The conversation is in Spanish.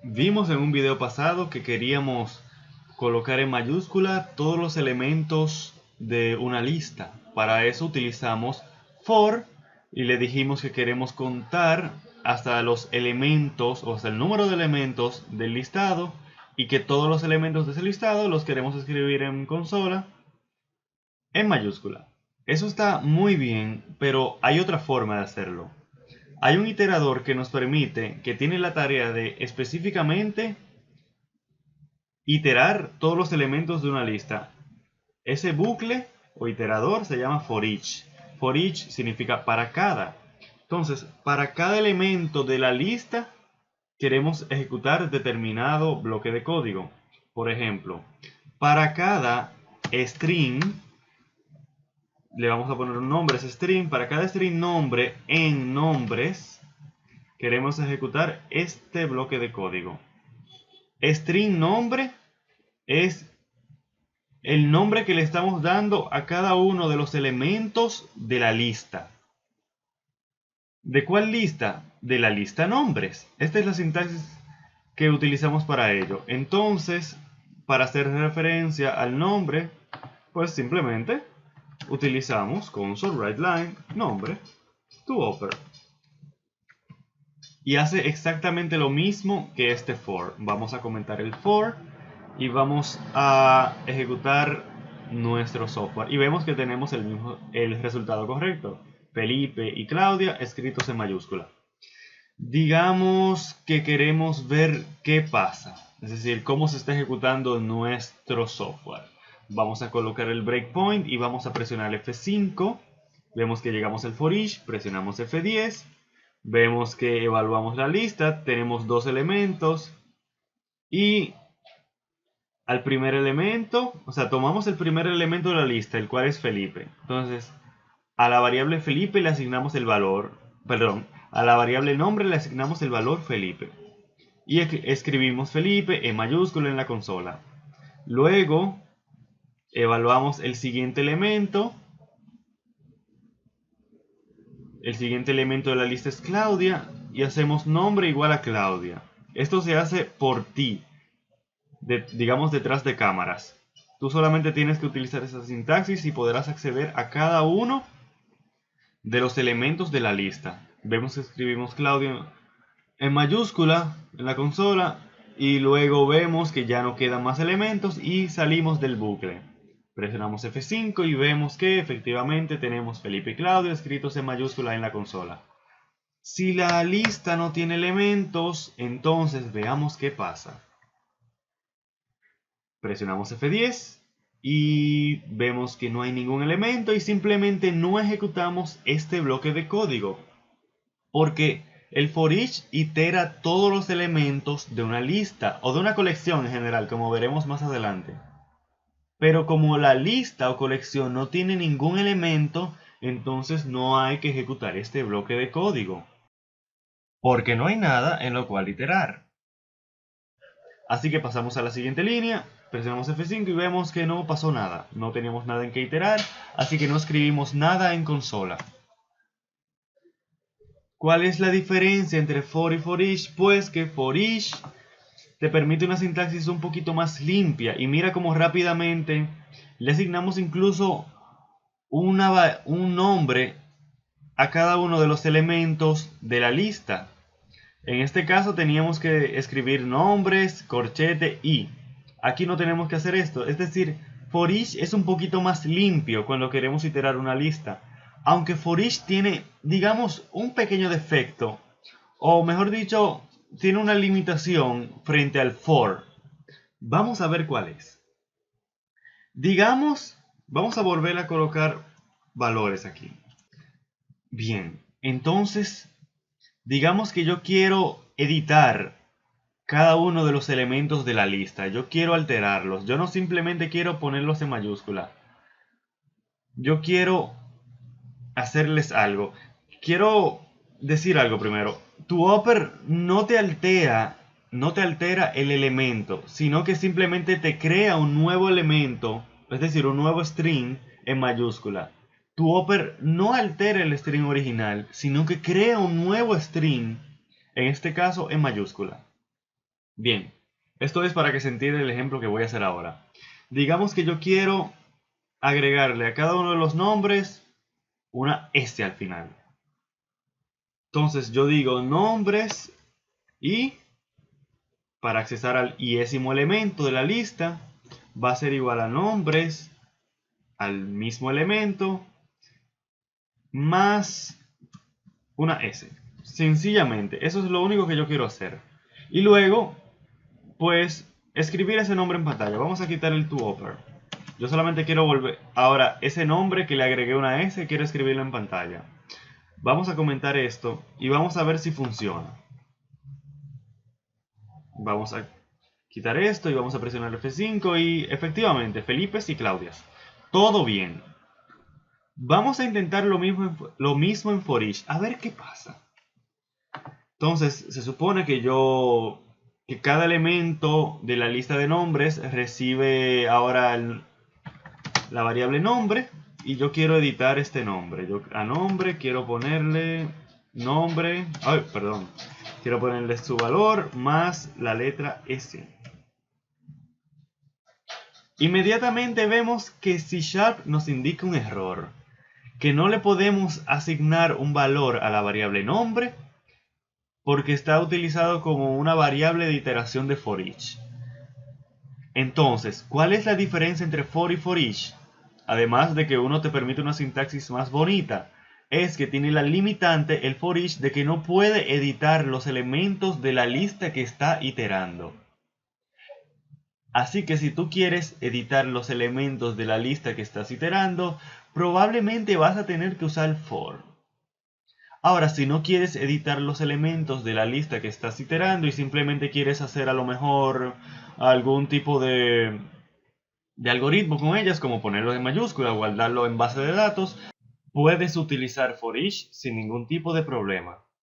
Vimos en un video pasado que queríamos colocar en mayúscula todos los elementos de una lista. Para eso utilizamos for y le dijimos que queremos contar hasta los elementos o hasta el número de elementos del listado y que todos los elementos de ese listado los queremos escribir en consola en mayúscula. Eso está muy bien, pero hay otra forma de hacerlo. Hay un iterador que nos permite, que tiene la tarea de específicamente iterar todos los elementos de una lista. Ese bucle o iterador se llama for each. For each significa para cada. Entonces, para cada elemento de la lista queremos ejecutar determinado bloque de código. Por ejemplo, para cada string, le vamos a poner un nombre a ese string. Para cada string nombre en nombres, queremos ejecutar este bloque de código. String nombre es el nombre que le estamos dando a cada uno de los elementos de la lista. ¿De cuál lista? De la lista nombres. Esta es la sintaxis que utilizamos para ello. Entonces, para hacer referencia al nombre, pues simplemente utilizamos console.writeLine nombre toOper. Y hace exactamente lo mismo que este for. Vamos a comentar el for y vamos a ejecutar nuestro software. Y vemos que tenemos el resultado correcto. Felipe y Claudia escritos en mayúscula. Digamos que queremos ver qué pasa. Es decir, cómo se está ejecutando nuestro software. Vamos a colocar el breakpoint y vamos a presionar F5. Vemos que llegamos al for each, presionamos F10. Vemos que evaluamos la lista, tenemos dos elementos y al primer elemento, o sea, tomamos el primer elemento de la lista, el cual es Felipe. Entonces, a la variable Felipe le asignamos el valor, perdón, a la variable nombre le asignamos el valor Felipe. Y escribimos Felipe en mayúscula en la consola. Luego, evaluamos el siguiente elemento. El siguiente elemento de la lista es Claudia y hacemos nombre igual a Claudia. Esto se hace por ti, digamos detrás de cámaras. Tú solamente tienes que utilizar esa sintaxis y podrás acceder a cada uno de los elementos de la lista. Vemos que escribimos Claudia en mayúscula en la consola y luego vemos que ya no quedan más elementos y salimos del bucle. Presionamos F5 y vemos que efectivamente tenemos Felipe y Claudio escritos en mayúscula en la consola. Si la lista no tiene elementos, entonces veamos qué pasa. Presionamos F10 y vemos que no hay ningún elemento y simplemente no ejecutamos este bloque de código. Porque el for each itera todos los elementos de una lista o de una colección en general, como veremos más adelante. Pero como la lista o colección no tiene ningún elemento, entonces no hay que ejecutar este bloque de código. Porque no hay nada en lo cual iterar. Así que pasamos a la siguiente línea, presionamos F5 y vemos que no pasó nada. No teníamos nada en que iterar, así que no escribimos nada en consola. ¿Cuál es la diferencia entre for y for each? Pues que for each te permite una sintaxis un poquito más limpia y mira cómo rápidamente le asignamos incluso un nombre a cada uno de los elementos de la lista. En este caso teníamos que escribir nombres, corchete y. Aquí no tenemos que hacer esto, es decir, for each es un poquito más limpio cuando queremos iterar una lista. Aunque for each tiene, digamos, un pequeño defecto, o mejor dicho, tiene una limitación frente al for. Vamos a ver cuál es. Digamos, vamos a volver a colocar valores aquí. Bien, entonces, digamos que yo quiero editar cada uno de los elementos de la lista. Yo quiero alterarlos. Yo no simplemente quiero ponerlos en mayúscula. Yo quiero hacerles algo. Quiero decir algo primero. toOper no te altera el elemento, sino que simplemente te crea un nuevo elemento, es decir, un nuevo string en mayúscula. toOper no altera el string original, sino que crea un nuevo string, en este caso en mayúscula. Bien, esto es para que se entienda el ejemplo que voy a hacer ahora. Digamos que yo quiero agregarle a cada uno de los nombres una S al final. Entonces yo digo nombres y para accesar al iésimo elemento de la lista va a ser igual a nombres al mismo elemento más una S. Sencillamente, eso es lo único que yo quiero hacer. Y luego, pues, escribir ese nombre en pantalla. Vamos a quitar el toOper. Yo solamente quiero volver. Ahora, ese nombre que le agregué una S, quiero escribirlo en pantalla. Vamos a comentar esto y vamos a ver si funciona. Vamos a quitar esto y vamos a presionar F5 y efectivamente, Felipe y Claudias. Todo bien. Vamos a intentar lo mismo en for each. A ver qué pasa. Entonces, se supone que cada elemento de la lista de nombres recibe ahora la variable nombre y yo quiero editar este nombre. Yo a nombre quiero ponerle nombre, perdón, quiero ponerle su valor más la letra S. Inmediatamente vemos que C# nos indica un error, que no le podemos asignar un valor a la variable nombre porque está utilizado como una variable de iteración de for each. Entonces, ¿cuál es la diferencia entre for y for each? Además de que uno te permite una sintaxis más bonita, es que tiene la limitante, el for each, de que no puede editar los elementos de la lista que está iterando. Así que si tú quieres editar los elementos de la lista que estás iterando, probablemente vas a tener que usar for. Ahora, si no quieres editar los elementos de la lista que estás iterando y simplemente quieres hacer a lo mejor algún tipo de algoritmo con ellas, como ponerlo en mayúscula, guardarlo en base de datos, puedes utilizar for each sin ningún tipo de problema.